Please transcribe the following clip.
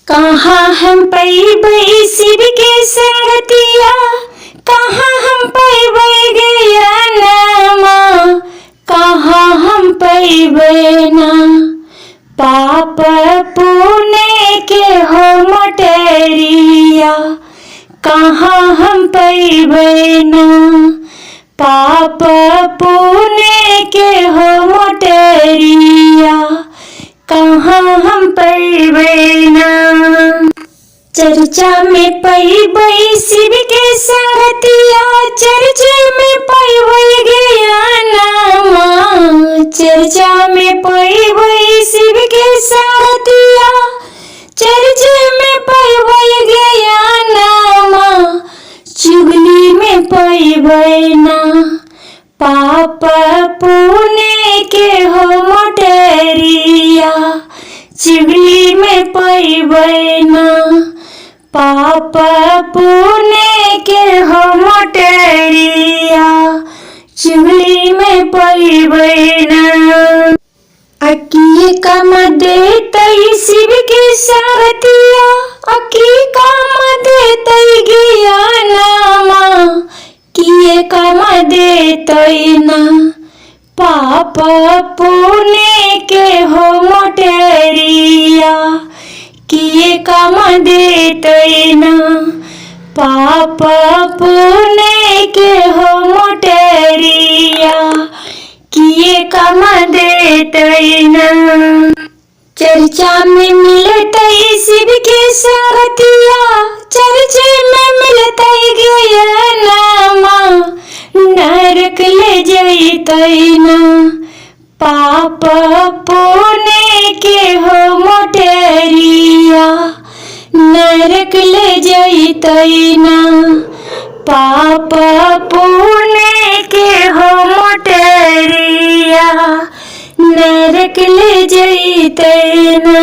कहाँ हम पैबै शिव के संगतिया, कहाँ हम पैबै ज्ञानमा, कहाँ हम पैबै ना पाप पुण्य के हो मटेरिया, कहाँ हम पैबै ना पाप पुण्य के हो मटेरिया, कहाँ हम पैबै ना। चर्चा में पैबै शिव के संगतिया, चर्चा में पैबै ज्ञानमा, चर्चा में पैबै शिव के संगतिया, चर्चा में पैबै ज्ञानमा, चुगली में पैबै ना पाप पुण्य के हो मटेरिया, चुगली में पैबै ना पाप पुण्य के हो मटेरिया, चुगली में पैबै ना। अकिए काम देतै शिव के संगतिया, अकिए काम देतै ज्ञानमा, किए काम देतै ना पाप पुण्य के हो मटेरिया, किए काम देतै ना पाप पुण्य के हो मटेरिया, किए काम देतै ना। चर्चा में मिलतै शिव के संगतिया, चर्चा में मिलतै ज्ञानमा, नरक ले जैतै ना पाप पुण्य के हो मटेरिया, नरक ले जैतै ना पाप पुण्य के हो मटेरिया, नरक ले जैतै ना।